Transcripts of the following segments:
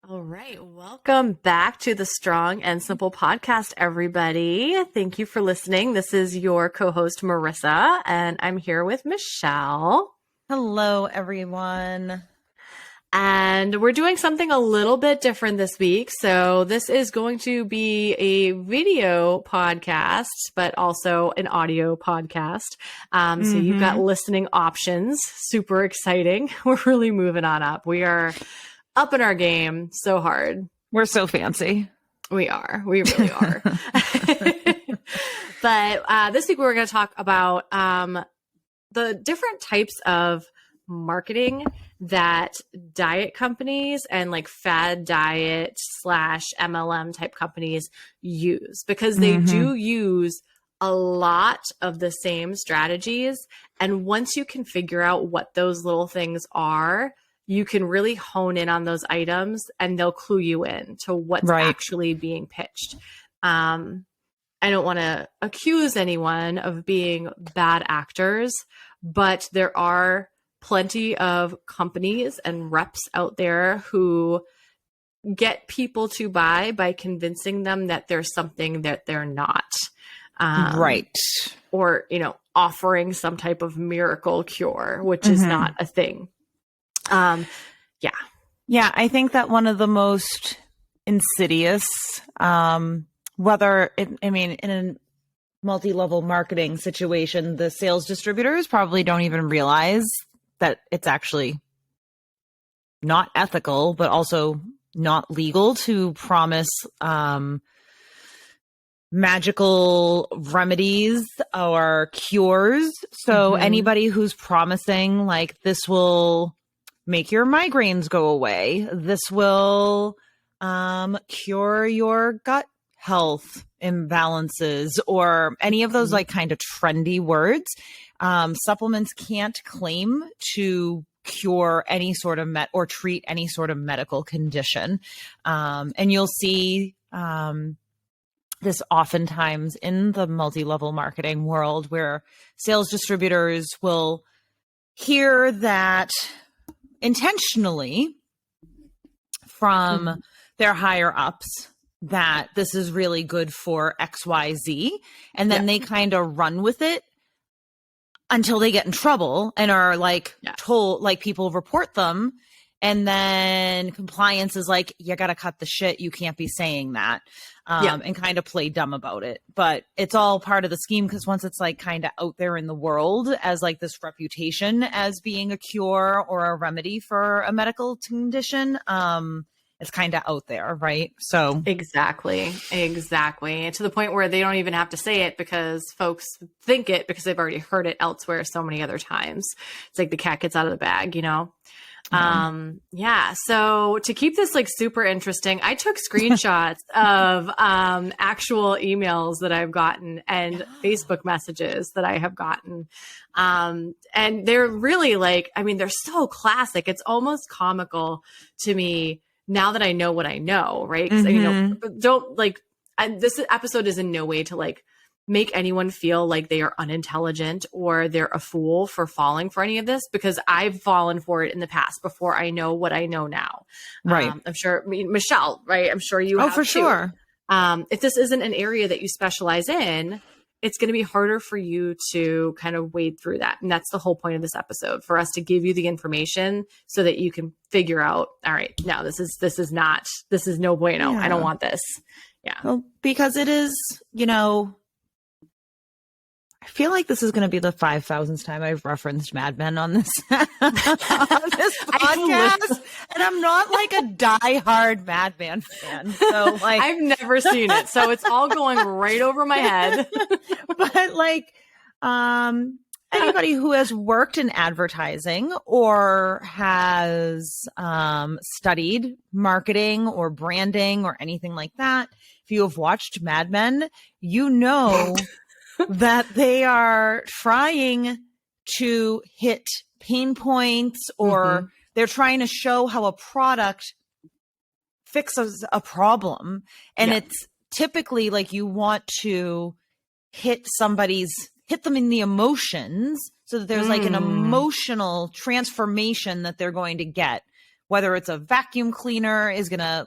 All right. Welcome back to the Strong and Simple podcast, everybody. Thank you for listening. This is your co-host, Marisa, and I'm here with Michelle. Hello, everyone. And we're doing something a little bit different this week. So this is going to be a video podcast, but also an audio podcast. So you've got listening options. Super exciting. We're really moving on up. We are up in our game so hard. We're so fancy. We are. We really are. But this week we're going to talk about the different types of marketing that diet companies and like fad diet / MLM type companies use, because they do use a lot of the same strategies. And once you can figure out what those little things are, you can really hone in on those items and they'll clue you in to what's actually being pitched. I don't want to accuse anyone of being bad actors, but there are plenty of companies and reps out there who get people to buy by convincing them that there's something that they're not. Or, offering some type of miracle cure, which is not a thing. Yeah, I think that one of the most insidious, in a multi-level marketing situation, the sales distributors probably don't even realize that it's actually not ethical, but also not legal to promise magical remedies or cures. So anybody who's promising like this will make your migraines go away, this will cure your gut health imbalances, or any of those like kind of trendy words, supplements can't claim to cure any sort of or treat any sort of medical condition. And you'll see this oftentimes in the multi-level marketing world, where sales distributors will hear that intentionally from their higher ups that this is really good for XYZ. And then they kind of run with it until they get in trouble and are like told, like people report them. And then compliance is like, you got to cut the shit. You can't be saying that. And kind of play dumb about it. But it's all part of the scheme, because once it's like kind of out there in the world as like this reputation as being a cure or a remedy for a medical condition, it's kind of out there, right? So exactly. To the point where they don't even have to say it, because folks think it because they've already heard it elsewhere so many other times. It's like the cat gets out of the bag, So to keep this like super interesting, I took screenshots of actual emails that I've gotten and Facebook messages that I have gotten. And they're really like, they're so classic. It's almost comical to me now that I know what I know, right? Because this episode is in no way to like make anyone feel like they are unintelligent or they're a fool for falling for any of this, because I've fallen for it in the past before I know what I know now. Right. I'm sure, Michelle, right? I'm sure you have for too. Sure. If this isn't an area that you specialize in, it's going to be harder for you to kind of wade through that. And that's the whole point of this episode, for us to give you the information so that you can figure out, all right, no, this is no bueno. I don't want this. Yeah. Well, because it is, I feel like this is going to be the 5,000th time I've referenced Mad Men on this, on this podcast. And I'm not like a diehard Mad Men fan. So like, I've never seen it. So it's all going right over my head. But like, anybody who has worked in advertising or has studied marketing or branding or anything like that, if you have watched Mad Men, you know that they are trying to hit pain points, or they're trying to show how a product fixes a problem. And it's typically like you want to hit them in the emotions, so that there's like an emotional transformation that they're going to get whether it's a vacuum cleaner is going to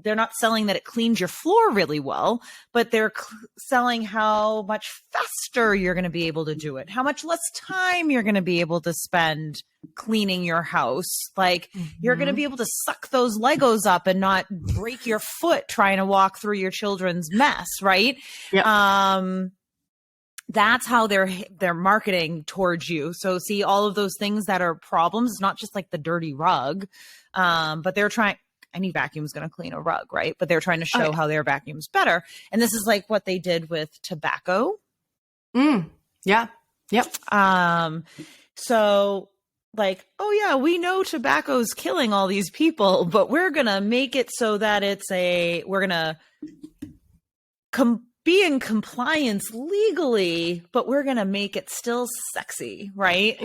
they're not selling that it cleans your floor really well, but they're selling how much faster you're going to be able to do it, how much less time you're going to be able to spend cleaning your house. Like you're going to be able to suck those Legos up and not break your foot trying to walk through your children's mess, right? Yep. That's how they're marketing towards you. So see all of those things that are problems, not just like the dirty rug, but they're trying. Any vacuum is going to clean a rug, right? But they're trying to show how their vacuum's better. And this is like what they did with tobacco. Yeah. Yep. So like, oh yeah, we know tobacco's killing all these people, but we're going to make it so that we're going to be in compliance legally, but we're going to make it still sexy. Right.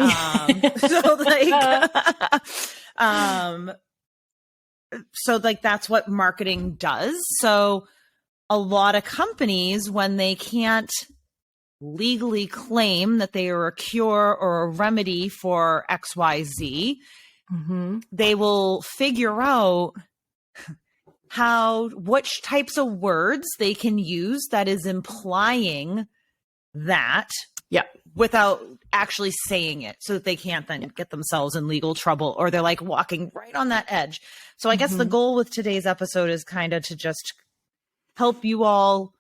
So that's what marketing does. So a lot of companies, when they can't legally claim that they are a cure or a remedy for XYZ, they will figure out which types of words they can use that is implying that. Yep. Without actually saying it, so that they can't then get themselves in legal trouble, or they're like walking right on that edge. So I guess the goal with today's episode is kind of to just help you all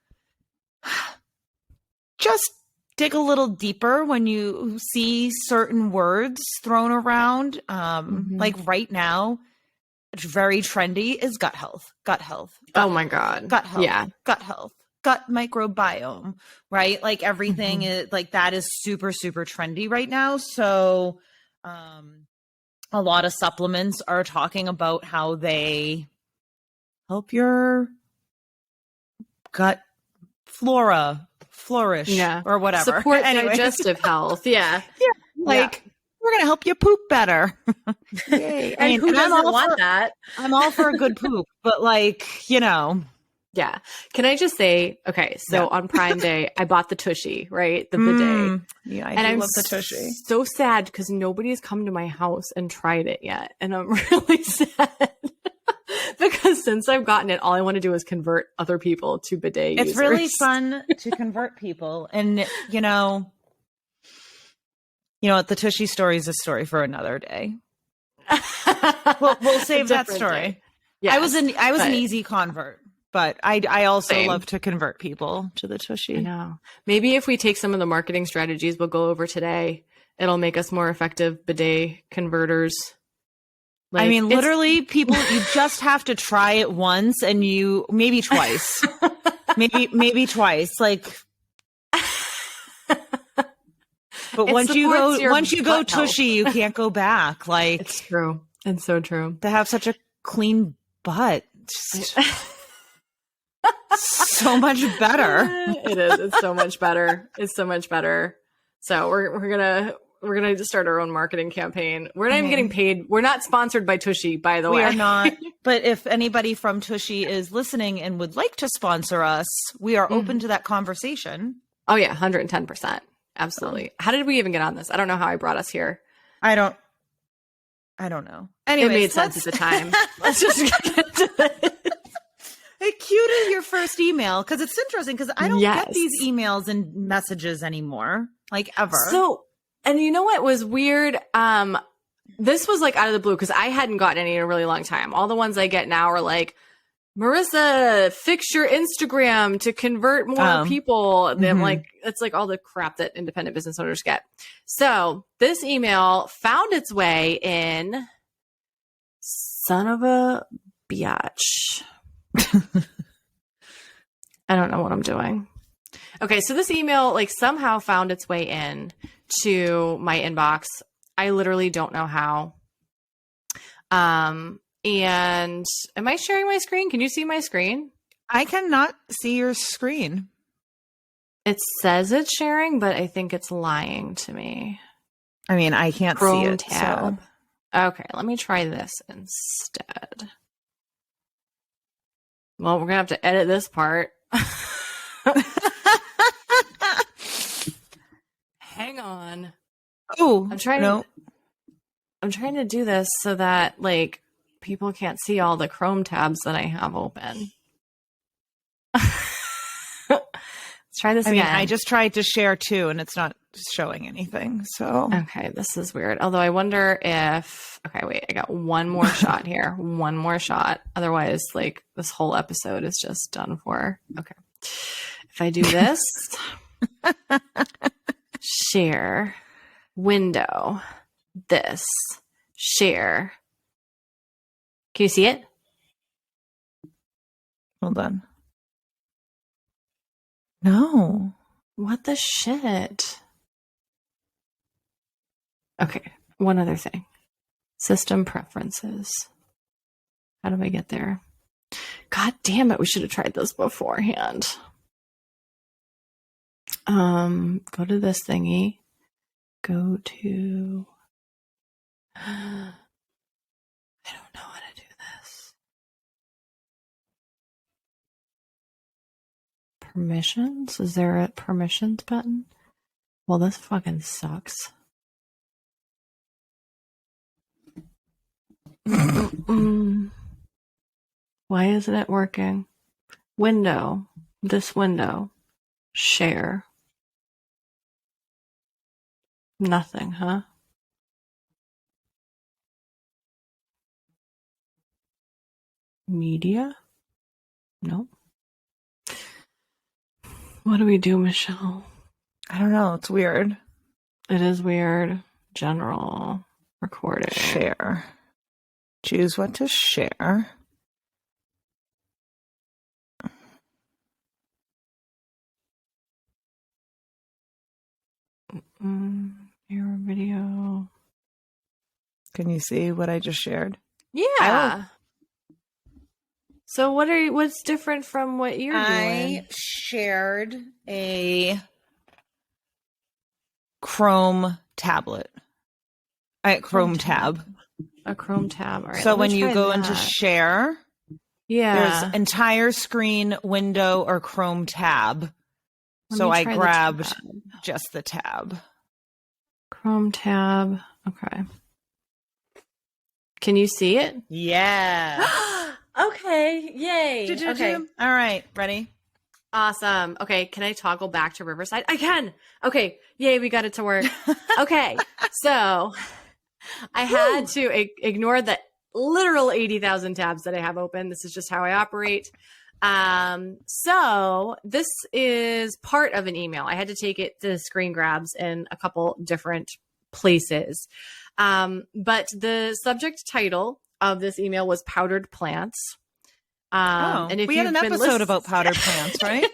just dig a little deeper when you see certain words thrown around. Like right now, it's very trendy is gut health. Oh my God. Gut health. Yeah. Gut health. Gut microbiome, right? Like everything is like that is super, super trendy right now. So a lot of supplements are talking about how they help your gut flora flourish or whatever. Support digestive health. Yeah. Like we're going to help you poop better. Yay. And who doesn't want that? I'm all for a good poop, but yeah. Can I just say, okay, so on Prime Day, I bought the Tushy, right? The bidet. Yeah, I love the Tushy. So sad because nobody's come to my house and tried it yet. And I'm really sad because since I've gotten it, all I want to do is convert other people to bidet users. It's really fun to convert people. And, the Tushy story is a story for another day. We'll save that story. Yeah, I was an easy convert. But I also love to convert people to the Tushy. I know. Maybe if we take some of the marketing strategies we'll go over today, it'll make us more effective bidet converters. Like, literally, people, you just have to try it once and maybe twice. maybe twice. Like, but once you go Tushy, you can't go back. Like, it's true. It's so true. To have such a clean butt. So much better. It is. It's so much better. It's so much better. So we're gonna just start our own marketing campaign. We're not even getting paid. We're not sponsored by Tushy, by the way. We are not. But if anybody from Tushy is listening and would like to sponsor us, we are open to that conversation. Oh yeah, 110%. Absolutely. How did we even get on this? I don't know how I brought us here. I don't know. Anyways, it made sense at the time. Let's just get to it. Hey, cue to your first email, because it's interesting because I don't get these emails and messages anymore, like ever. So, and you know what was weird? This was like out of the blue because I hadn't gotten any in a really long time. All the ones I get now are like, Marisa, fix your Instagram to convert more people. And I'm like, it's like all the crap that independent business owners get. So this email found its way in son of a biatch. I don't know what I'm doing. Okay, so this email like somehow found its way in to my inbox. I literally don't know how. And am I sharing my screen? Can you see my screen? I cannot see your screen. It says it's sharing, but I think it's lying to me. I mean, I can't Chrome see it. tab. So. Okay, let me try this instead. Well, we're going to have to edit this part. Hang on. Oh, I'm trying to. I'm trying to do this so that like people can't see all the Chrome tabs that I have open. Let's try this again. I just tried to share too, and it's not showing anything. So okay, this is weird. Although I wonder if wait, I got one more shot here. One more shot. Otherwise, like this whole episode is just done for. Okay. If I do this, share, window, this, share. Can you see it? Hold on. No. What the shit? Okay, one other thing. System preferences. How do I get there? God damn it, we should have tried this beforehand. Go to this thingy. Go to... I don't know how to do this. Permissions? Is there a permissions button? Well, this fucking sucks. Why isn't it working? Window. This window. Share. Nothing, huh? Media? Nope. What do we do, Michelle? I don't know. It's weird. It is weird. General. Recording. Share. Choose what to share. Your video. Can you see what I just shared? Yeah. So what's different from what you're doing? I shared a Chrome tablet. Chrome tab. A Chrome tab. All right, so when you go into share, there's entire screen, window, or Chrome tab. So I grabbed just the tab. Chrome tab. Okay. Can you see it? Yeah. Okay. Yay. Okay. All right. Ready? Awesome. Okay. Can I toggle back to Riverside? I can. Okay. Yay. We got it to work. Okay. So I had to ignore the literal 80,000 tabs that I have open. This is just how I operate. So this is part of an email. I had to take it to screen grabs in a couple different places. But the subject title of this email was powdered plants. And if we had an episode about powdered plants, right?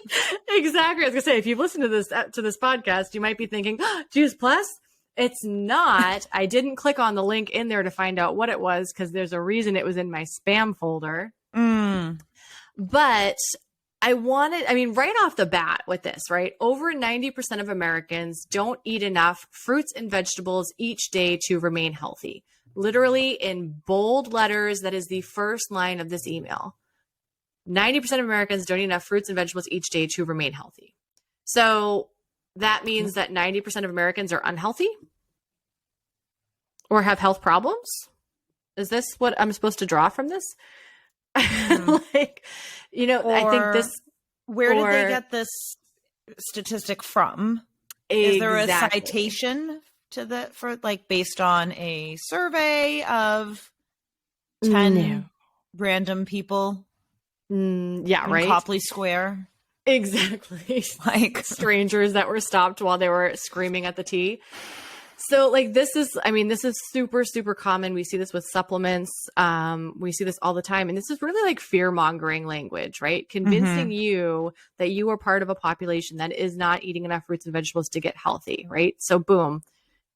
Exactly. I was gonna say, if you've listened to this podcast, you might be thinking, Juice Plus. It's not. I didn't click on the link in there to find out what it was because there's a reason it was in my spam folder. But right off the bat with this, right? Over 90% of Americans don't eat enough fruits and vegetables each day to remain healthy. Literally in bold letters, that is the first line of this email. 90% of Americans don't eat enough fruits and vegetables each day to remain healthy. So that means that 90% of Americans are unhealthy or have health problems. Is this what I'm supposed to draw from this? I think this. Where did they get this statistic from? Exactly. Is there a citation to based on a survey of 10 random people? Yeah, right. Copley Square. Exactly. Like strangers that were stopped while they were screaming at the tea. So this is super, super common. We see this with supplements. We see this all the time. And this is really like fear mongering language, right? Convincing you that you are part of a population that is not eating enough fruits and vegetables to get healthy, right? So boom,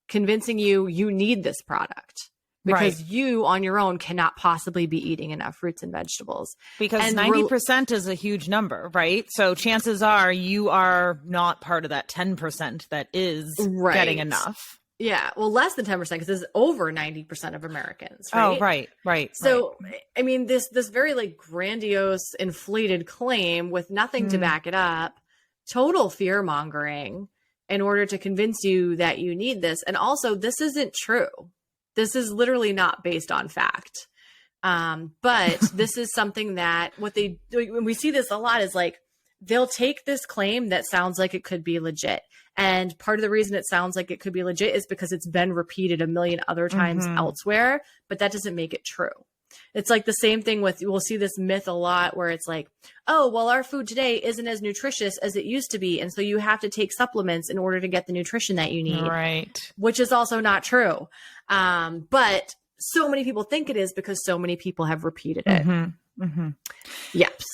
convincing you need this product because you on your own cannot possibly be eating enough fruits and vegetables. Because 90% is a huge number, right? So chances are you are not part of that 10% that is getting enough. Yeah, well, less than 10% because it's over 90% of Americans, right? Oh, right. So, this very grandiose, inflated claim with nothing to back it up, total fear mongering in order to convince you that you need this. And also, this isn't true. This is literally not based on fact. But this is something that when we see this a lot is like, they'll take this claim that sounds like it could be legit. And part of the reason it sounds like it could be legit is because it's been repeated a million other times elsewhere, but that doesn't make it true. It's like the same thing we'll see this myth a lot where it's like, oh, well, our food today isn't as nutritious as it used to be. And so you have to take supplements in order to get the nutrition that you need. Right. Which is also not true. But so many people think it is because so many people have repeated it. Yes.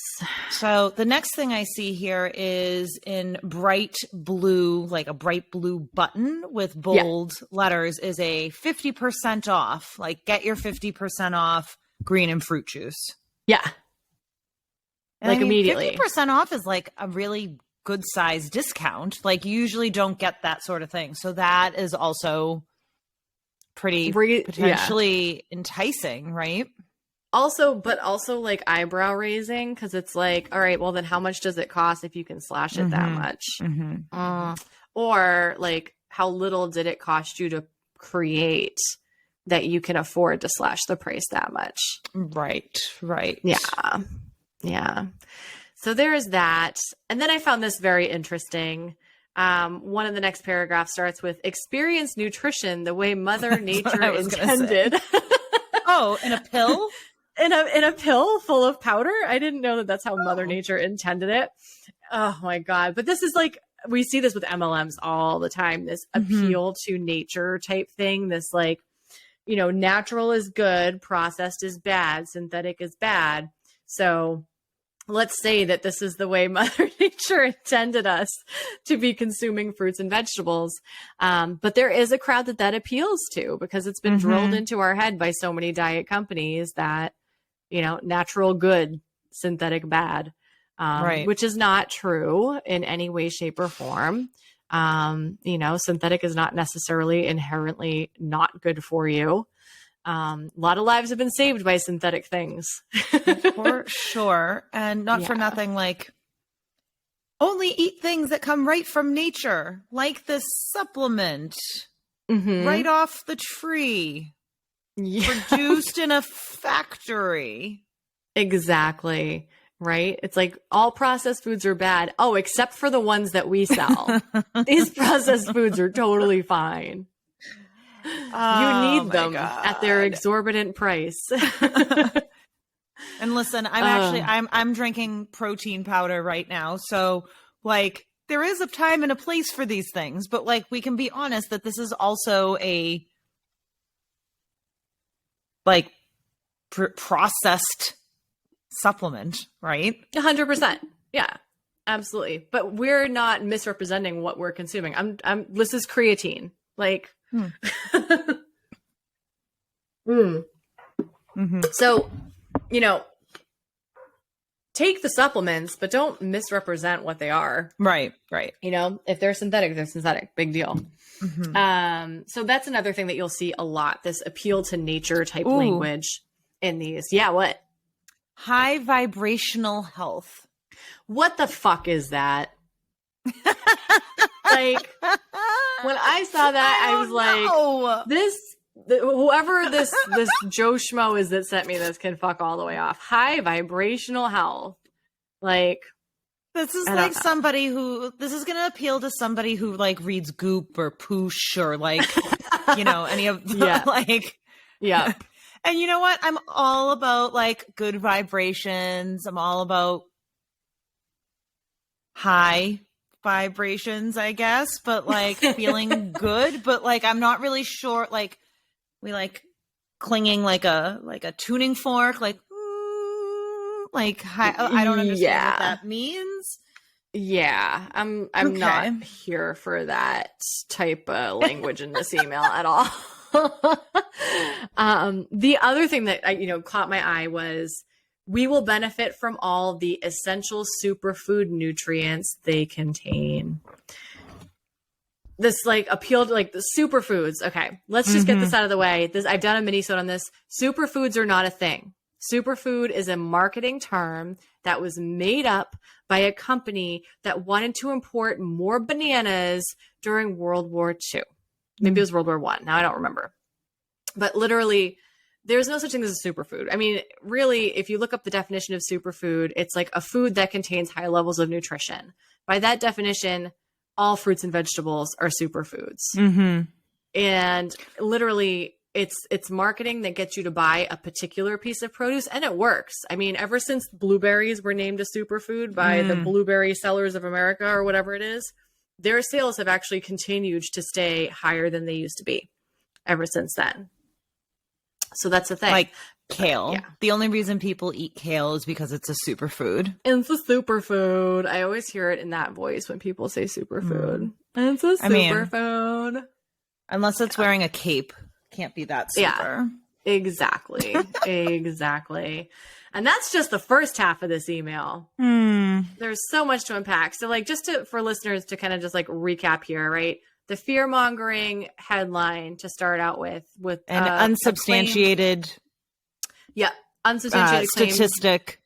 So the next thing I see here is in bright blue, like a bright blue button with bold letters, is a 50% off. Like, get your 50% off green and fruit juice. Yeah. And like immediately. 50% off is like a really good size discount. Like, you usually don't get that sort of thing. So that is also pretty potentially enticing, right? Also like eyebrow raising, because it's like, all right, well then how much does it cost if you can slash it that much? Or like, how little did it cost you to create that you can afford to slash the price that much? Right. Yeah. So there is that. And then I found this very interesting. One of the next paragraphs starts with, experience nutrition the way Mother Nature intended. Oh, in a pill? In a pill full of powder? I didn't know that that's how Mother Nature intended it. Oh my God. But this is like, we see this with MLMs all the time, this appeal to nature type thing. This like, natural is good, processed is bad, synthetic is bad. So let's say that this is the way Mother Nature intended us to be consuming fruits and vegetables. But there is a crowd that appeals to, because it's been drilled into our head by so many diet companies that, natural good, synthetic bad, which is not true in any way, shape, or form. Synthetic is not necessarily inherently not good for you. A lot of lives have been saved by synthetic things. For sure. And not for nothing, like, only eat things that come right from nature, like this supplement right off the tree, produced in a factory. Exactly. Right? It's like, all processed foods are bad. Oh, except for the ones that we sell. These processed foods are totally fine. You need them at their exorbitant price. And listen, I'm drinking protein powder right now. So like, there is a time and a place for these things, but like, we can be honest that this is also a like processed supplement, right? 100%. Yeah, absolutely. But we're not misrepresenting what we're consuming. This is creatine. Like, So, take the supplements, but don't misrepresent what they are. Right. If they're synthetic, they're synthetic. Big deal. So that's another thing that you'll see a lot, this appeal to nature type language in these. Yeah, what? High vibrational health. What the fuck is that? Like, when I saw that, I was like, whoever this Joe Schmo is that sent me this can fuck all the way off. High vibrational health. Like, this is like somebody who, this is going to appeal to somebody who like reads Goop or Poosh or like, any of the, like, yeah. And you know what? I'm all about like good vibrations. I'm all about high vibrations, I guess, but like feeling good, but like, I'm not really sure. Like, we like clinging like a tuning fork, like high, I don't understand what that means. Yeah, I'm not here for that type of language in this email at all. The other thing that caught my eye was, we will benefit from all the essential superfood nutrients they contain. This like appeal to like the superfoods. Okay, let's just get this out of the way. I've done a mini-sode on this. Superfoods are not a thing. Superfood is a marketing term that was made up by a company that wanted to import more bananas during World War II. Maybe it was World War I. Now I don't remember. But literally, there's no such thing as a superfood. I mean, really, if you look up the definition of superfood, it's like a food that contains high levels of nutrition. By that definition, all fruits and vegetables are superfoods. Mm-hmm. And literally, it's marketing that gets you to buy a particular piece of produce, and it works. I mean, ever since blueberries were named a superfood by the Blueberry Sellers of America or whatever it is, their sales have actually continued to stay higher than they used to be ever since then. So that's the thing. Like kale. Yeah. The only reason people eat kale is because it's a superfood. It's a superfood. I always hear it in that voice when people say superfood. It's a superfood. Unless it's wearing a cape. Can't be that super. Yeah, exactly. Exactly. And that's just the first half of this email. There's so much to unpack. So like for listeners to kind of just like recap here, right? The fear-mongering headline to start out with an unsubstantiated unsubstantiated statistic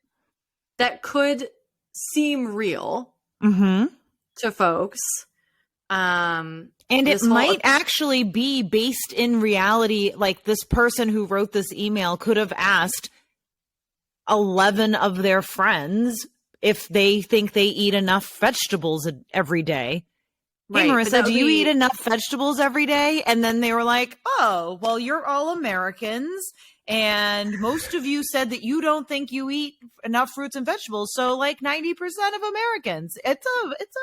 that could seem real to folks. And it might actually be based in reality. Like this person who wrote this email could have asked 11 of their friends if they think they eat enough vegetables every day. Hey, right, Marisa, do you eat enough vegetables every day? And then they were like, oh, well, you're all Americans. And most of you said that you don't think you eat enough fruits and vegetables. So like 90% of Americans, it's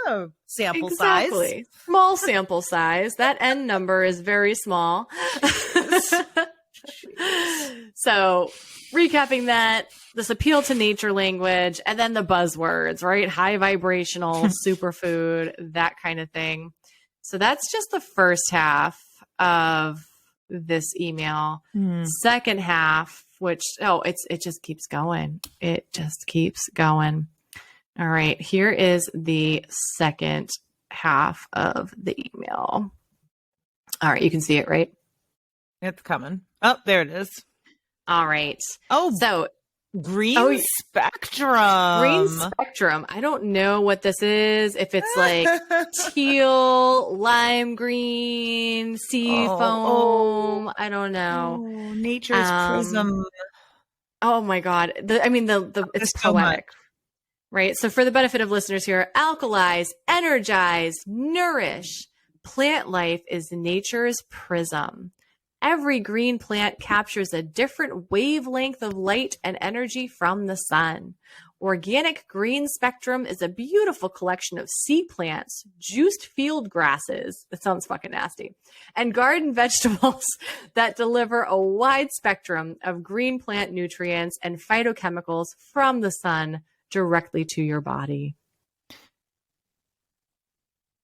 a sample size. Small sample size. That N number is very small. So recapping that, this appeal to nature language, and then the buzzwords, right? High vibrational, superfood, that kind of thing. So that's just the first half of this email. Second half, which, it just keeps going. It just keeps going. All right. Here is the second half of the email. All right. You can see it, right? It's coming. Oh, there it is. All right. Oh, so green spectrum. Green spectrum. I don't know what this is. If it's like teal, lime green, sea foam. I don't know. Oh, nature's prism. Oh my God. It's poetic. Right. So for the benefit of listeners here, alkalize, energize, nourish. Plant life is nature's prism. Every green plant captures a different wavelength of light and energy from the sun. Organic green spectrum is a beautiful collection of sea plants, juiced field grasses, that sounds fucking nasty, and garden vegetables that deliver a wide spectrum of green plant nutrients and phytochemicals from the sun directly to your body.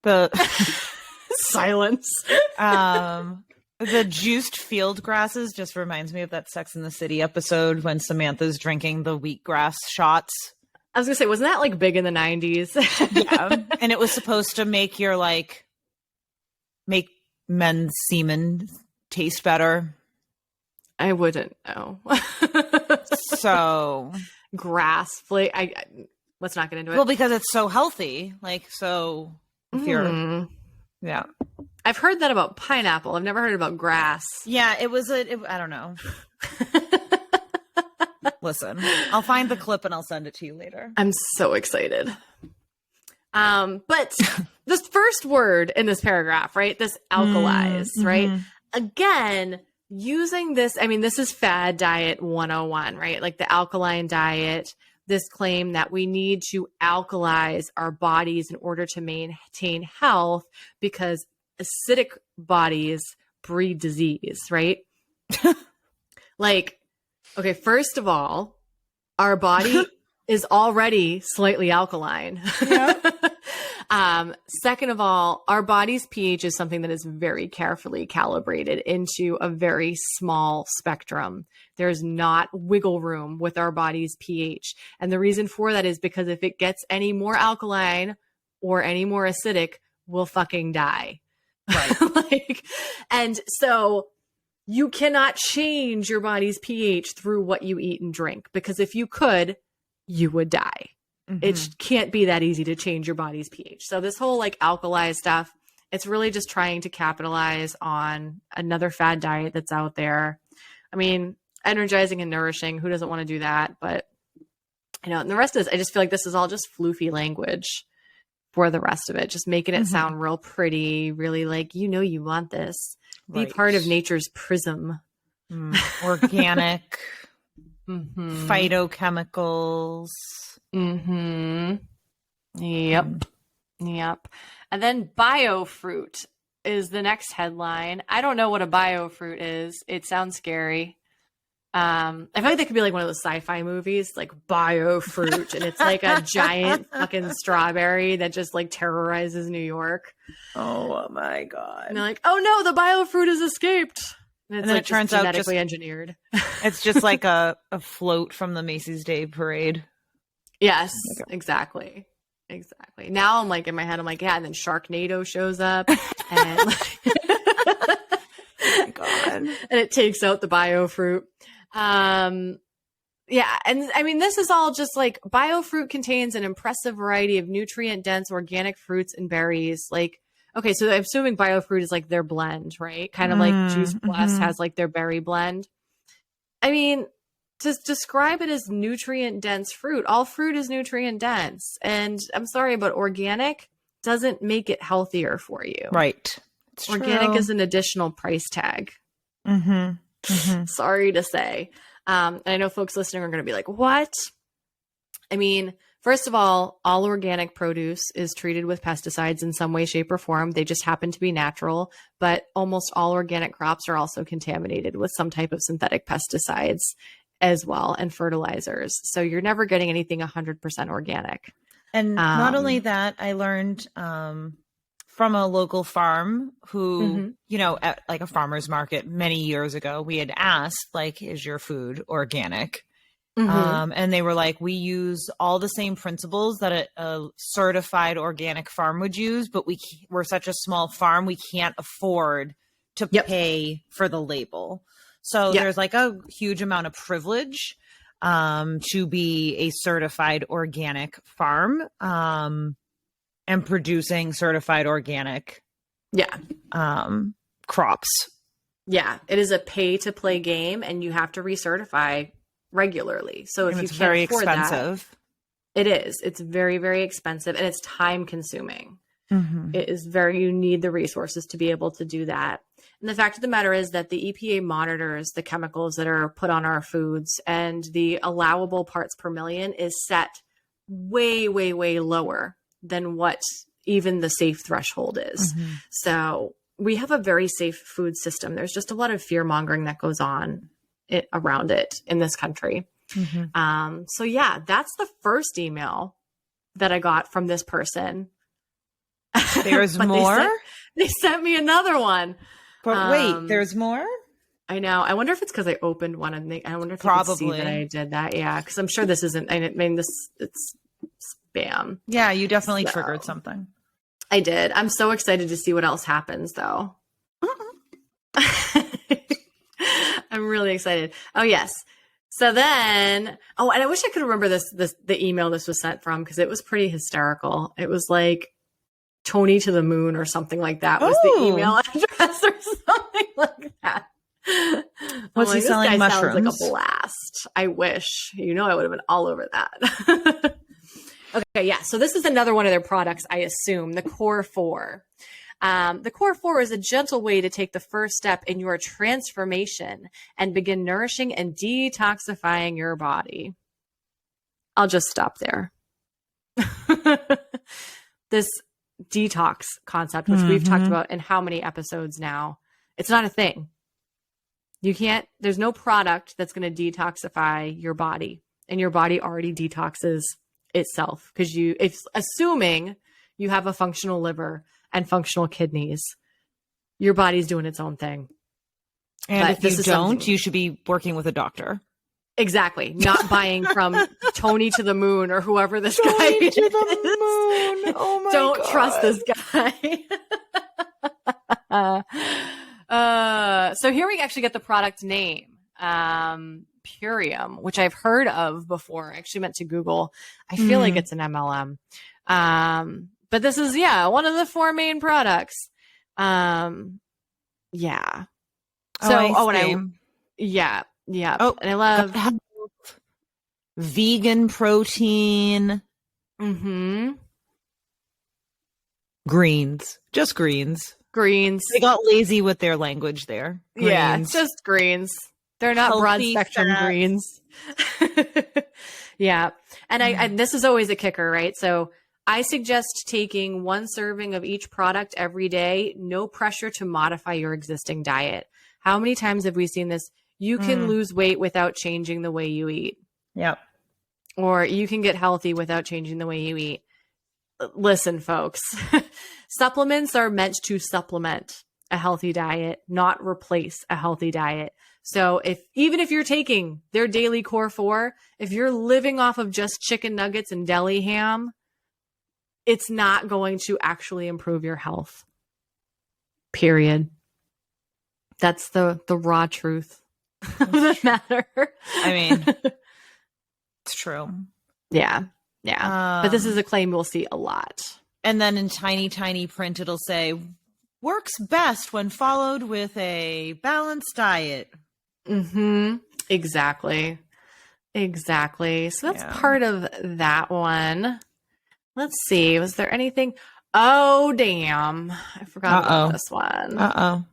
The silence. The juiced field grasses just reminds me of that Sex and the City episode when Samantha's drinking the wheatgrass shots. I was gonna say, wasn't that like big in the 90s? Yeah. And it was supposed to make make men's semen taste better. I wouldn't know. So grass flake. Let's not get into it. Well, because it's so healthy. If you're yeah. I've heard that about pineapple. I've never heard about grass. Yeah, I don't know. Listen, I'll find the clip and I'll send it to you later. I'm so excited. But this first word in this paragraph, right? This alkalize, right? Again, using this, this is fad diet 101, right? Like the alkaline diet, this claim that we need to alkalize our bodies in order to maintain health because acidic bodies breed disease, right? Okay, first of all, our body is already slightly alkaline. Yeah. Second of all, our body's pH is something that is very carefully calibrated into a very small spectrum. There's not wiggle room with our body's pH. And the reason for that is because if it gets any more alkaline or any more acidic, we'll fucking die. Right. And so you cannot change your body's pH through what you eat and drink, because if you could, you would die. It can't be that easy to change your body's pH. So this whole alkali stuff It's really just trying to capitalize on another fad diet that's out there. I mean, energizing and nourishing, who doesn't want to do that? But, and the rest is, I just feel like this is all just floofy language for the rest of it, just making it sound real pretty, really like, you want this. Be part of nature's prism. Organic, phytochemicals. Yep. And then biofruit is the next headline. I don't know what a biofruit is. It sounds scary. I feel like that could be like one of those sci-fi movies, like biofruit, and it's like a giant fucking strawberry that just like terrorizes New York. Oh my God. And they're like, oh no, the biofruit has escaped. And it's then like it turns genetically engineered. It's just like a float from the Macy's Day Parade. Yes, exactly. Now I'm like in my head, I'm like, yeah, and then Sharknado shows up and like, oh my God. And it takes out the biofruit. Yeah. And I mean, this is all just like biofruit contains an impressive variety of nutrient dense organic fruits and berries. Like, okay, so I'm assuming biofruit is like their blend, right? Kind of like Juice Plus has like their berry blend. I mean, to describe it as nutrient dense fruit, all fruit is nutrient dense. And I'm sorry, but organic doesn't make it healthier for you. Right. It's organic is an additional price tag. Sorry to say. And I know folks listening are going to be like, what? I mean, first of all organic produce is treated with pesticides in some way, shape, or form. They just happen to be natural, but almost all organic crops are also contaminated with some type of synthetic pesticides as well, and fertilizers. So you're never getting anything 100% organic. And not only that, I learned from a local farm who, at like a farmer's market many years ago, we had asked, like, is your food organic? And they were like, we use all the same principles that a certified organic farm would use, but we're such a small farm, we can't afford to pay for the label. So there's like a huge amount of privilege to be a certified organic farm and producing certified organic crops. Yeah, it is a pay to play game, and you have to recertify regularly. So if you can't very afford expensive. It is. It's very, very expensive, and it's time consuming. It is you need the resources to be able to do that. And the fact of the matter is that the EPA monitors the chemicals that are put on our foods, and the allowable parts per million is set way, way, way lower than what even the safe threshold is. So we have a very safe food system. There's just a lot of fear mongering that goes on around it in this country. So yeah, that's the first email that I got from this person. There's more? They sent me another one. But wait, there's more? I know. I wonder if it's because I opened one and I wonder if you could see that I did that. Yeah, because I'm sure this isn't. I mean, it's spam. Yeah, you definitely triggered something. I did. I'm so excited to see what else happens, though. I'm really excited. Oh yes. So then, and I wish I could remember the email this was sent from, because it was pretty hysterical. It was like Tony to the moon or something like that was the email address or something like that. Was he selling mushrooms? Sounds like a blast. I wish. I would have been all over that. Okay, yeah. So this is another one of their products, I assume, the Core 4. The Core 4 is a gentle way to take the first step in your transformation and begin nourishing and detoxifying your body. I'll just stop there. This detox concept, which we've talked about in how many episodes now, it's not a thing. There's no product that's going to detoxify your body, and your body already detoxes itself, because assuming you have a functional liver and functional kidneys, your body's doing its own thing. And if you don't, you should be working with a doctor. Exactly. Not buying from Tony to the moon or whoever this guy is. To the moon. Oh my Don't God. trust this guy. So here we actually get the product name. Purium, which I've heard of before. I actually meant to Google. I feel like it's an MLM. But this is, one of the 4 main products. Yeah. Oh, So, I and see. yeah. Oh, And I love, gut health, vegan protein, mm-hmm. greens, just greens. Greens. They got lazy with their language there. Yeah, Greens, just greens. They're not broad healthy spectrum fats. greens. Yeah. And this is always a kicker, right? So I suggest taking one serving of each product every day. No pressure to modify your existing diet. How many times have we seen this? You can lose weight without changing the way you eat, Yep. or you can get healthy without changing the way you eat. Listen, folks, supplements are meant to supplement a healthy diet, not replace a healthy diet. So even if you're taking their daily core 4, if you're living off of just chicken nuggets and deli ham, it's not going to actually improve your health. Period. That's the raw truth of the matter. I mean, it's true. Yeah. But this is a claim we'll see a lot. And then in tiny, tiny print, it'll say, works best when followed with a balanced diet. Mm-hmm. Exactly. So that's part of that one. Let's see. Was there anything? Oh, damn. I forgot about this one.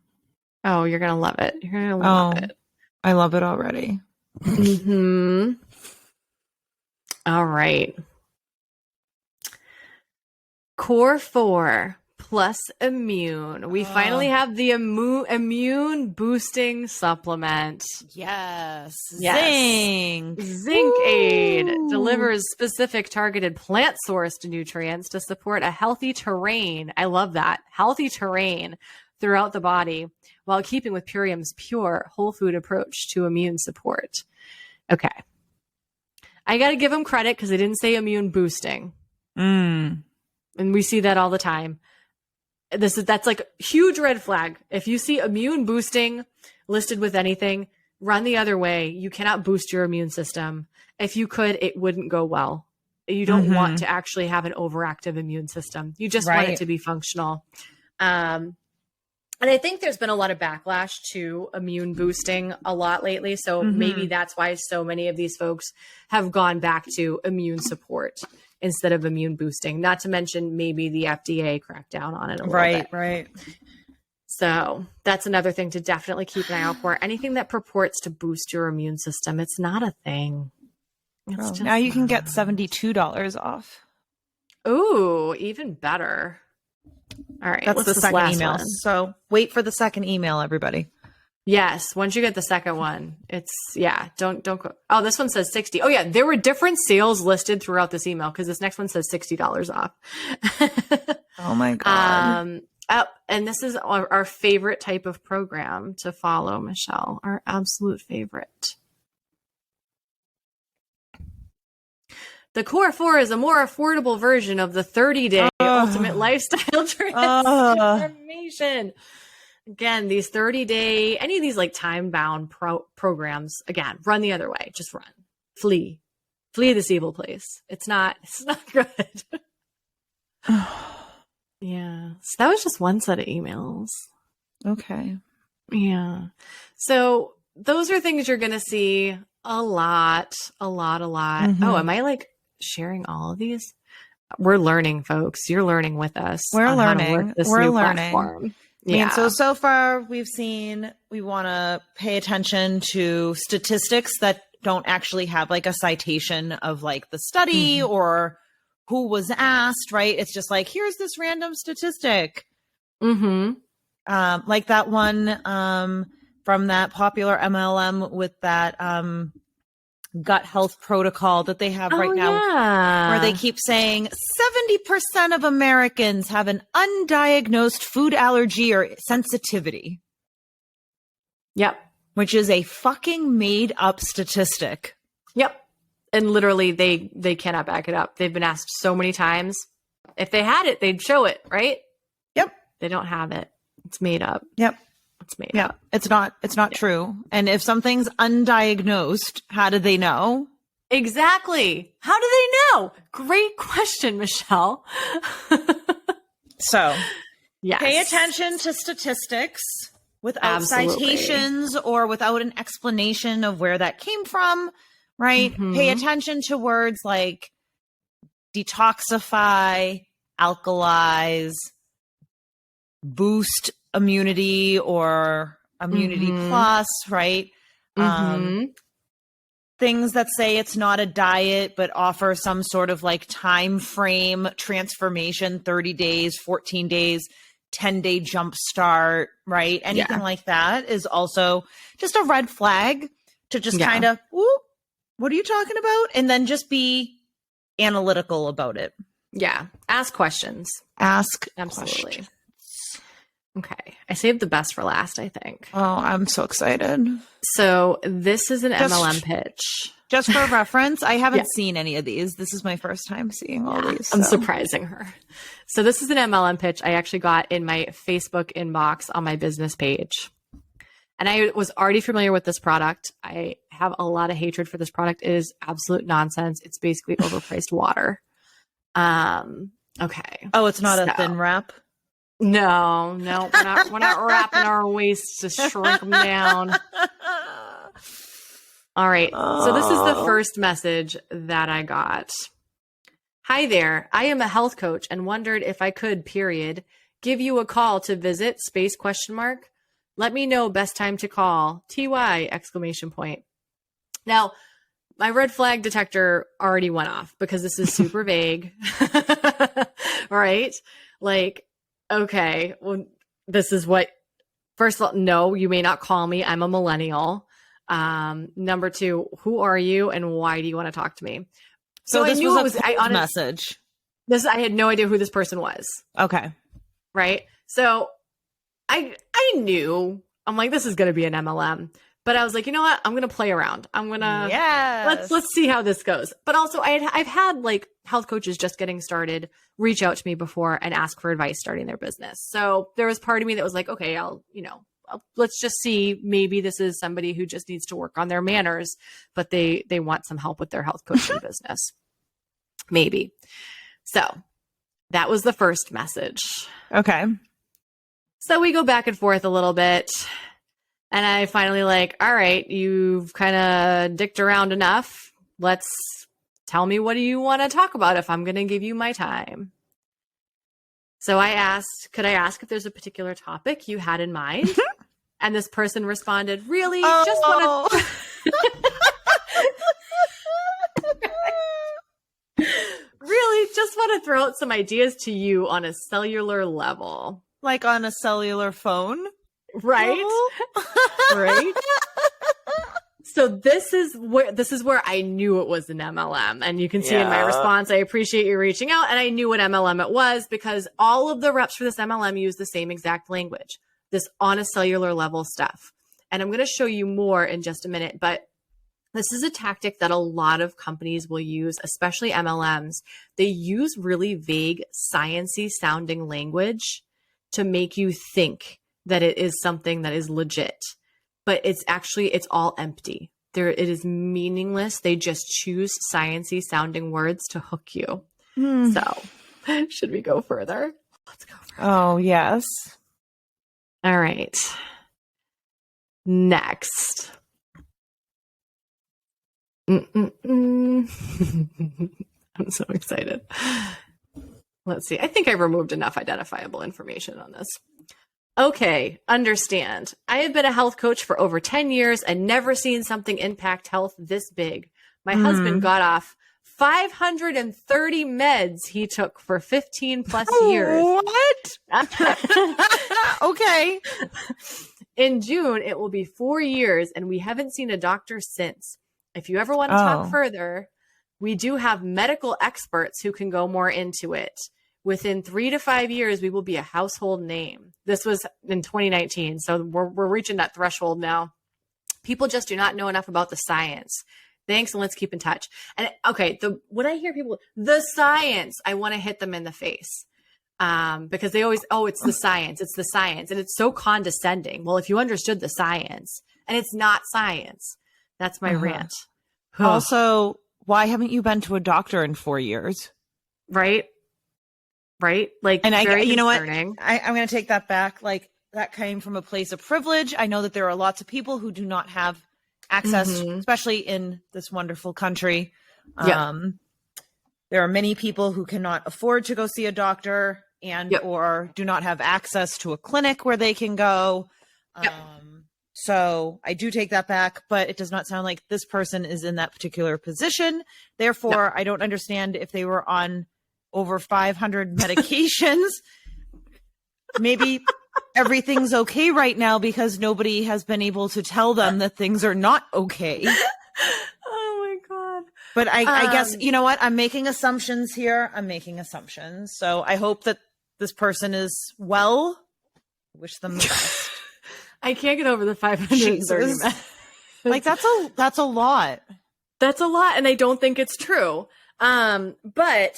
Oh, you're going to love it. You're going to love it. I love it already. Mm-hmm. All right. Core 4 plus immune. We finally have the immune boosting supplement. Yes. Zinc Aid delivers specific targeted plant sourced nutrients to support a healthy terrain. I love that. Healthy terrain throughout the body while keeping with Purium's pure whole food approach to immune support. Okay. I got to give them credit because they didn't say immune boosting. And we see that all the time. That's like a huge red flag. If you see immune boosting listed with anything, run the other way. You cannot boost your immune system. If you could, it wouldn't go well. You don't want to actually have an overactive immune system. You just want it to be functional. And I think there's been a lot of backlash to immune boosting a lot lately. So maybe that's why so many of these folks have gone back to immune support instead of immune boosting. Not to mention maybe the FDA cracked down on it a little bit. Right. So that's another thing to definitely keep an eye out for. Anything that purports to boost your immune system, it's not a thing. Now you can get $72 off. Ooh, even better. All right. That's the second email. One? So wait for the second email, everybody. Yes. Once you get the second one, don't go. Oh, this one says 60. Oh yeah. There were different sales listed throughout this email because this next one says $60 off. Oh my God. And this is our favorite type of program to follow, Michelle, our absolute favorite. The Core 4 is a more affordable version of the 30-day ultimate lifestyle transformation. Again, these 30-day, any of these like time-bound programs, again, run the other way. Just run. Flee this evil place. It's not good. Yeah. So that was just one set of emails. Okay. Yeah. So those are things you're going to see a lot. Oh, am I like sharing all of these? We're learning, folks. You're learning with us. We're learning. We're learning. Platform. Yeah. I mean, so far we've seen, we want to pay attention to statistics that don't actually have like a citation of like the study or who was asked, right? It's just like, here's this random statistic. Like that one from that popular MLM with that gut health protocol that they have right now, where they keep saying 70% of Americans have an undiagnosed food allergy or sensitivity. Yep. Which is a fucking made up statistic. Yep. And literally they cannot back it up. They've been asked so many times. If they had it, they'd show it, right? Yep. They don't have it. It's made up. Yep. It's made up. It's not true. And if something's undiagnosed, how do they know? Exactly. How do they know? Great question, Michelle. So Yes. Pay attention to statistics without Absolutely. citations or without an explanation of where that came from, right? Pay attention to words like detoxify, alkalize, boost immunity or immunity plus, right? Things that say it's not a diet, but offer some sort of like time frame transformation, 30 days, 14 days, 10-day jump start, right? Anything like that is also just a red flag to just kind of, ooh, what are you talking about? And then just be analytical about it. Yeah. Ask questions. Ask Absolutely. questions. Okay. I saved the best for last, I think. Oh, I'm so excited. So this is an MLM pitch. Just for reference, I haven't seen any of these. This is my first time seeing all these. I'm surprising her. So this is an MLM pitch I actually got in my Facebook inbox on my business page. And I was already familiar with this product. I have a lot of hatred for this product. It is absolute nonsense. It's basically overpriced water. Okay. Oh, it's not a thin wrap? No, we're not wrapping our waists to shrink them down. All right. So this is the first message that I got. Hi there. I am a health coach and wondered if I could, give you a call to visit, ? Let me know best time to call, TY, ! Now, my red flag detector already went off because this is super vague. Right? Like, okay, well, this is what, first of all, no, you may not call me. I'm a millennial. Number two, who are you and why do you want to talk to me? So I this knew was a message. I had no idea who this person was. Okay. Right. So I knew, I'm like, this is going to be an MLM, but I was like, you know what? I'm going to play around. I'm going to, let's see how this goes. But also I've had like health coaches just getting started reach out to me before and ask for advice starting their business. So there was part of me that was like, okay, let's just see, maybe this is somebody who just needs to work on their manners, but they want some help with their health coaching business. Maybe. So that was the first message. Okay. So we go back and forth a little bit. And I finally like, all right, you've kind of dicked around enough. Let's tell me, what do you want to talk about if I'm going to give you my time? So I asked, could I ask if there's a particular topic you had in mind? And this person responded, really? Just want to... Really, just want to throw out some ideas to you on a cellular level. Like on a cellular phone? Right? Right? So this is where I knew it was an MLM. And you can see in my response, I appreciate you reaching out. And I knew what MLM it was because all of the reps for this MLM use the same exact language, this on a cellular level stuff. And I'm going to show you more in just a minute, but this is a tactic that a lot of companies will use, especially MLMs. They use really vague, sciencey sounding language to make you think that it is something that is legit. But it's all empty. It is meaningless. They just choose sciencey sounding words to hook you. So should we go further? Let's go further. Oh, yes. All right. Next. I'm so excited. Let's see. I think I removed enough identifiable information on this. Okay, understand. I have been a health coach for over 10 years and never seen something impact health this big. My husband got off 530 meds he took for 15 plus years. What? Okay. In June, it will be 4 years and we haven't seen a doctor since. If you ever want to talk further, we do have medical experts who can go more into it. Within 3 to 5 years, we will be a household name. This was in 2019, so we're reaching that threshold now. People just do not know enough about the science. Thanks, and let's keep in touch. And okay, when I hear people, the science, I want to hit them in the face because they always, it's the science, and it's so condescending. Well, if you understood the science, and it's not science, that's my rant. Also, why haven't you been to a doctor in 4 years? Right? right? Like, And very you know what? concerning. I'm going to take that back. Like, that came from a place of privilege. I know that there are lots of people who do not have access, especially in this wonderful country. Yep. There are many people who cannot afford to go see a doctor and or do not have access to a clinic where they can go. Yep. So I do take that back, but it does not sound like this person is in that particular position. Therefore, I don't understand if they were on over 500 medications. Maybe everything's okay right now because nobody has been able to tell them that things are not okay. Oh my God. But I guess, you know what? I'm making assumptions here. So I hope that this person is well. I wish them the best. I can't get over the 530 minutes. Like, that's a lot. That's a lot. And I don't think it's true. But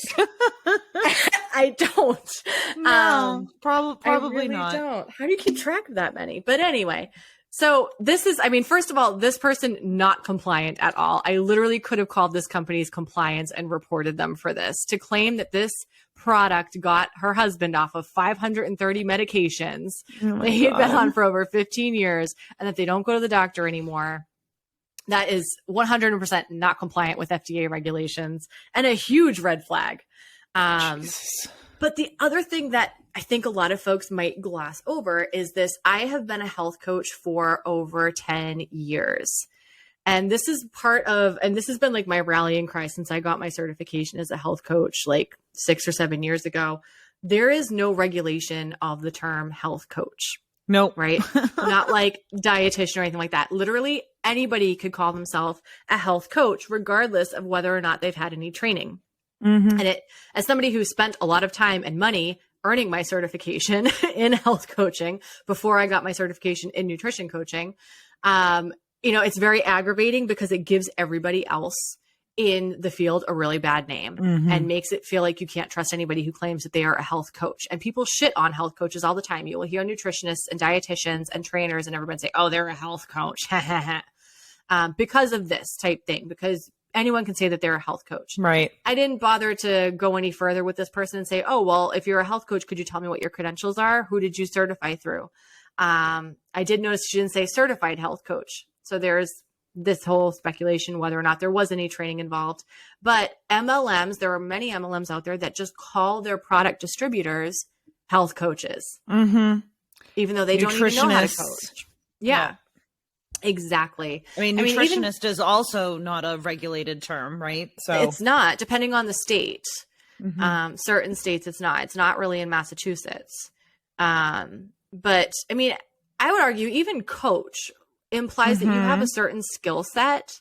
I don't. No, probably I really not. don't. How do you keep track of that many? But anyway, so this is, I mean, first of all, this person not compliant at all. I literally could have called this company's compliance and reported them for this, to claim that this product got her husband off of 530 medications that he had been on for over 15 years, and that they don't go to the doctor anymore. That is 100% not compliant with FDA regulations and a huge red flag. But the other thing that I think a lot of folks might gloss over is this. I have been a health coach for over 10 years. And this is and this has been like my rallying cry since I got my certification as a health coach, like 6 or 7 years ago. There is no regulation of the term health coach. Nope. Right? Not like dietitian or anything like that. Literally anybody could call themselves a health coach, regardless of whether or not they've had any training. And as somebody who spent a lot of time and money earning my certification in health coaching before I got my certification in nutrition coaching, it's very aggravating because it gives everybody else in the field a really bad name and makes it feel like you can't trust anybody who claims that they are a health coach. And people shit on health coaches all the time. You will hear nutritionists and dietitians and trainers and everyone say, oh, they're a health coach. Because of this type thing, because anyone can say that they're a health coach. Right. I didn't bother to go any further with this person and say, oh, well, if you're a health coach, could you tell me what your credentials are? Who did you certify through? I did notice she didn't say certified health coach. So there's this whole speculation whether or not there was any training involved. But MLMs, there are many MLMs out there that just call their product distributors health coaches, even though they don't even know how to coach. Yeah. No. Exactly. I mean, nutritionist is also not a regulated term, right? So it's not, depending on the state. Certain states, it's not. It's not really in Massachusetts. But I mean, I would argue even coach implies that you have a certain skill set,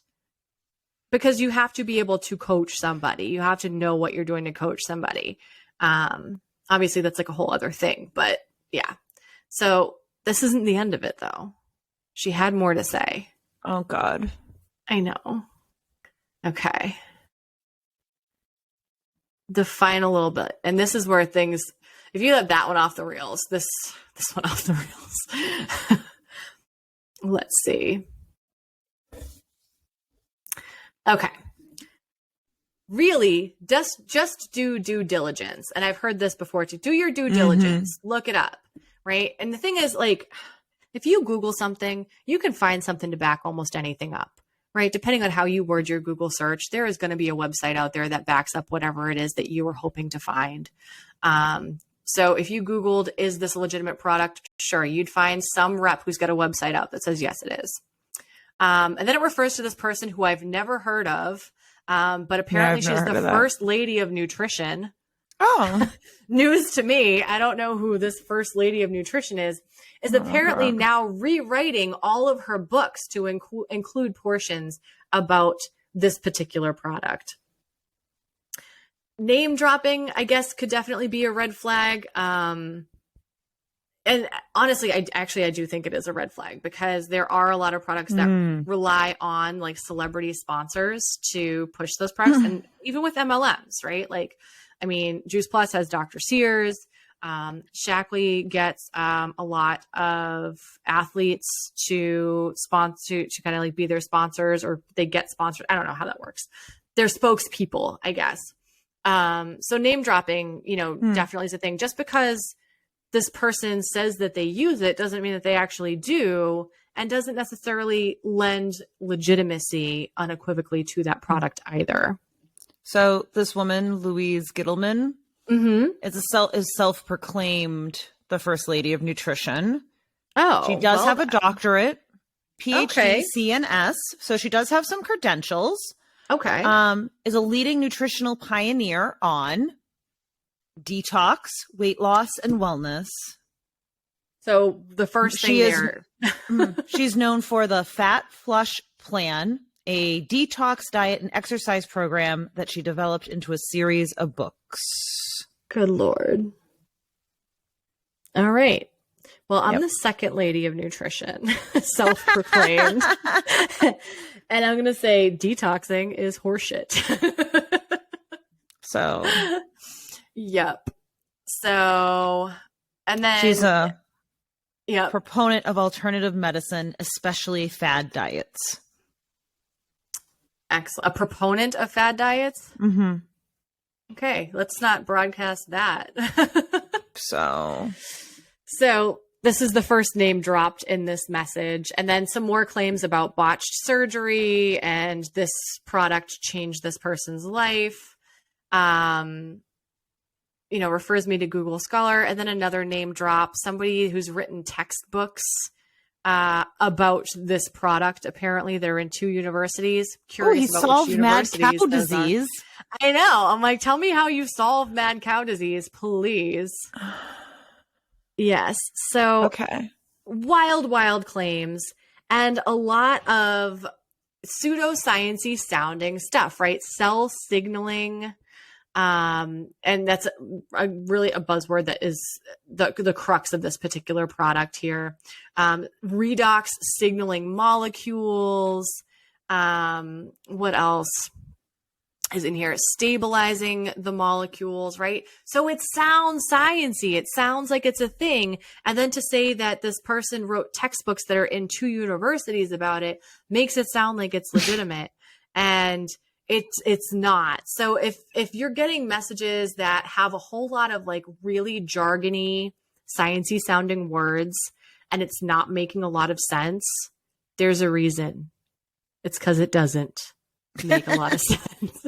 because you have to be able to coach somebody. You have to know what you're doing to coach somebody. Obviously, that's like a whole other thing. But yeah. So this isn't the end of it, though. She had more to say. Oh, God. I know. Okay. The final little bit. And this is where things, if you let that one off the rails, this one off the rails. Let's see. Okay. Really, just do due diligence. And I've heard this before too. Do your due diligence. Look it up. Right. And the thing is, like, if you Google something, you can find something to back almost anything up, right? Depending on how you word your Google search, there is going to be a website out there that backs up whatever it is that you were hoping to find. So if you Googled, is this a legitimate product? Sure, you'd find some rep who's got a website out that says, yes, it is. And then it refers to this person who I've never heard of, but apparently she's the first lady of nutrition. Oh, news to me. I don't know who this first lady of nutrition is apparently now rewriting all of her books to include portions about this particular product. Name dropping, I guess, could definitely be a red flag. And honestly, I do think it is a red flag, because there are a lot of products that rely on like celebrity sponsors to push those products. And even with MLMs, right? Like, I mean, Juice Plus has Dr. Sears. Shackley gets a lot of athletes to sponsor, to kind of like be their sponsors, or they get sponsored. I don't know how that works. They're spokespeople, I guess. So name dropping, definitely is a thing. Just because this person says that they use it doesn't mean that they actually do, and doesn't necessarily lend legitimacy unequivocally to that product either. So this woman, Louise Gittleman, is self-proclaimed the First Lady of Nutrition. Oh, she does have a doctorate, PhD, okay. CNS, so she does have some credentials. Okay. Is a leading nutritional pioneer on detox, weight loss, and wellness. So the first thing she's known for the Fat Flush Plan, a detox diet and exercise program that she developed into a series of books. Good Lord. All right. Well, I'm the second lady of nutrition, self-proclaimed. And I'm going to say detoxing is horseshit. So. Yep. So, and then. She's a proponent of alternative medicine, especially fad diets. Excellent. A proponent of fad diets? Mm-hmm. Okay, let's not broadcast that. So this is the first name dropped in this message. And then some more claims about botched surgery and this product changed this person's life. Refers me to Google Scholar. And then another name drop, somebody who's written textbooks about this product. Apparently they're in 2 universities. Curious about solved which mad cow universities disease. I know. I'm like, tell me how you solve mad cow disease, please. Yes. So okay. Wild claims and a lot of pseudoscience-y sounding stuff, right? Cell signaling. And that's really a buzzword that is the crux of this particular product here. Redox signaling molecules. What else is in here? Stabilizing the molecules, right? So it sounds sciencey. It sounds like it's a thing. And then to say that this person wrote textbooks that are in 2 universities about it makes it sound like it's legitimate. And it's not. So if you're getting messages that have a whole lot of like really jargony, sciencey sounding words, and it's not making a lot of sense, there's a reason. It's because it doesn't make a lot of sense.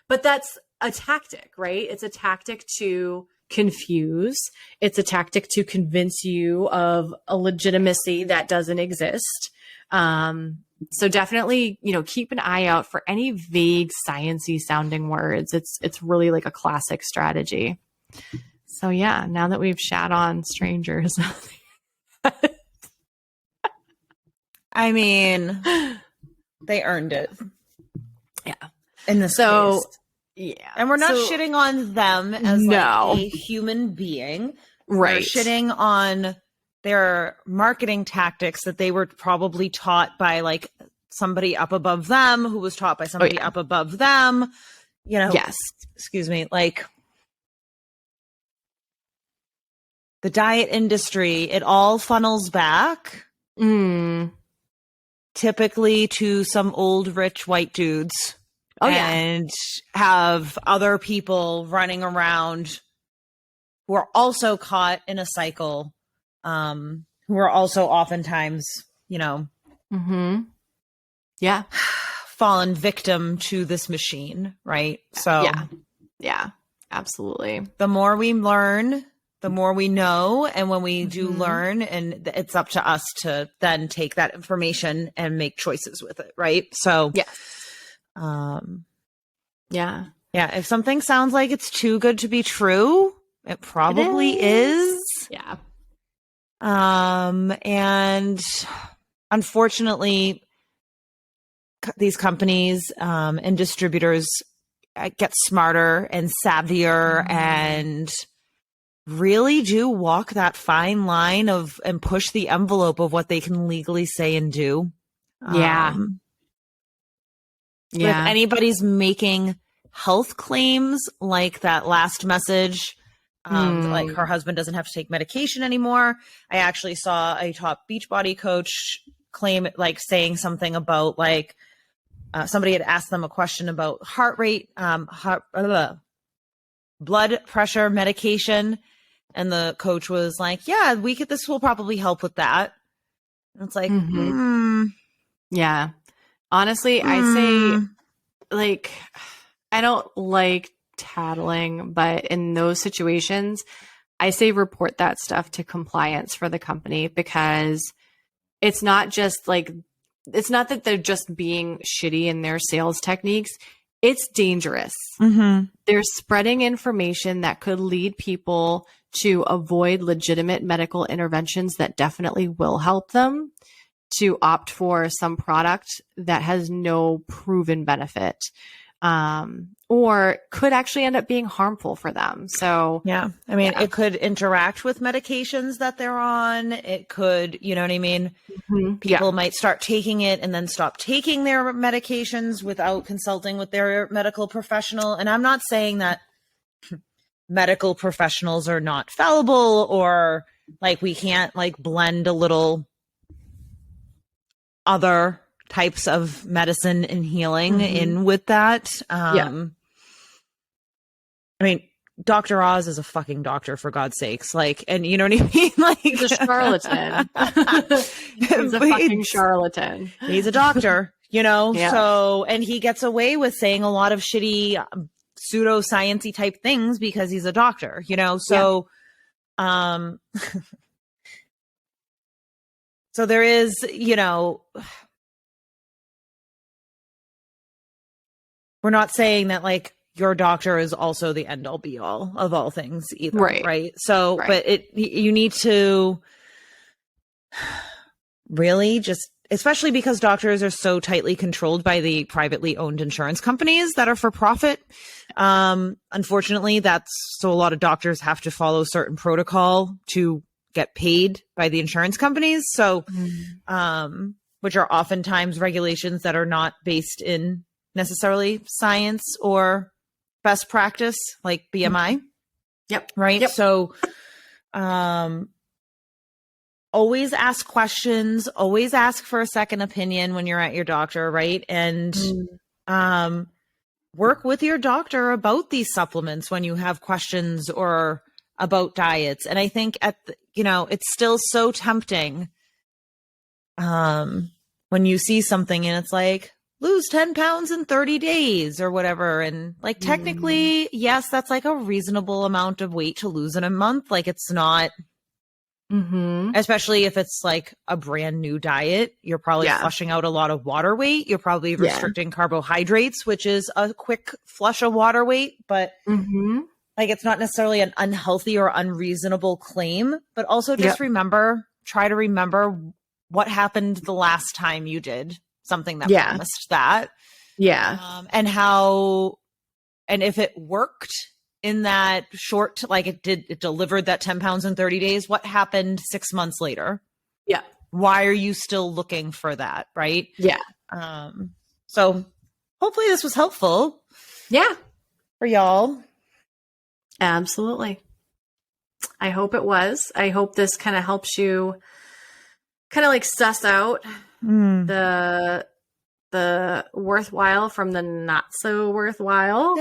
But that's a tactic, right? It's a tactic to confuse. It's a tactic to convince you of a legitimacy that doesn't exist. So definitely, keep an eye out for any vague sciencey sounding words. It's really like a classic strategy. So yeah, now that we've shat on strangers. I mean, they earned it. Yeah. In this case. Yeah. And we're not shitting on them as like a human being. Right. We're shitting on their marketing tactics that they were probably taught by like somebody up above them who was taught by somebody up above them. Yes. Excuse me. Like the diet industry, it all funnels back. Typically to some old rich white dudes. And have other people running around who are also caught in a cycle, who are also oftentimes, fallen victim to this machine, right? So yeah, absolutely. The more we learn, the more we know. And when we do learn, and it's up to us to then take that information and make choices with it, right? So yeah. If something sounds like it's too good to be true, it probably is. Yeah. And unfortunately, these companies and distributors get smarter and savvier and really do walk that fine line of and push the envelope of what they can legally say and do. If anybody's making health claims like that last message, like her husband doesn't have to take medication anymore. I actually saw a top Beachbody coach claim like saying something about like somebody had asked them a question about heart rate, blood pressure medication. And the coach was like, yeah, this will probably help with that. And it's like, yeah. Honestly, I say, like, I don't like tattling, but in those situations, I say report that stuff to compliance for the company, because it's not just like, it's not that they're just being shitty in their sales techniques. It's dangerous. They're spreading information that could lead people to avoid legitimate medical interventions that definitely will help them, to opt for some product that has no proven benefit, or could actually end up being harmful for them. So, yeah, I mean, it could interact with medications that they're on. It could, you know what I mean? People might start taking it and then stop taking their medications without consulting with their medical professional. And I'm not saying that medical professionals are not fallible, or like we can't like blend a little other types of medicine and healing in with that. I mean, Dr. Oz is a fucking doctor, for God's sakes. Like, and you know what I mean? Like, he's a charlatan. He's a fucking charlatan. He's a doctor, you know? So, and he gets away with saying a lot of shitty pseudo-sciencey type things because he's a doctor, you know? So, so there is, you know, we're not saying that like your doctor is also the end all be all of all things either. Right. So, but you need to really just, especially because doctors are so tightly controlled by the privately owned insurance companies that are for profit. Unfortunately, so a lot of doctors have to follow certain protocol to get paid by the insurance companies. So, which are oftentimes regulations that are not based in necessarily science or best practice, like BMI. Right. So, always ask questions, always ask for a second opinion when you're at your doctor, right? And work with your doctor about these supplements when you have questions or about diets. And I think it's still so tempting when you see something and it's like, lose 10 pounds in 30 days or whatever. And like, technically, yes, that's like a reasonable amount of weight to lose in a month. Like, it's not, especially if it's like a brand new diet, you're probably flushing out a lot of water weight. You're probably restricting carbohydrates, which is a quick flush of water weight, but like, it's not necessarily an unhealthy or unreasonable claim, but also just try to remember what happened the last time you did something that promised that. And if it worked in that short, like it delivered that 10 pounds in 30 days, what happened 6 months later? Why are you still looking for that? Right. So hopefully this was helpful. For y'all. Absolutely. I hope it was. I hope this kind of helps you kind of like suss out the worthwhile from the not so worthwhile.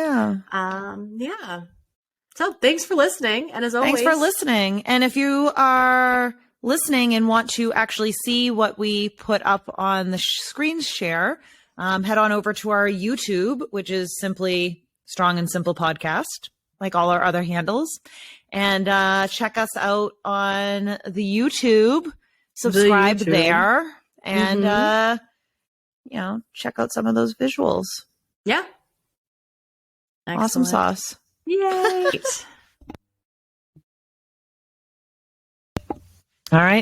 So thanks for listening. And as always, thanks for listening. And if you are listening and want to actually see what we put up on the screen share, head on over to our YouTube, which is simply Strong and Simple Podcast, like all our other handles. And check us out on the YouTube. Subscribe there. And, check out some of those visuals. Awesome sauce. Yay. All right.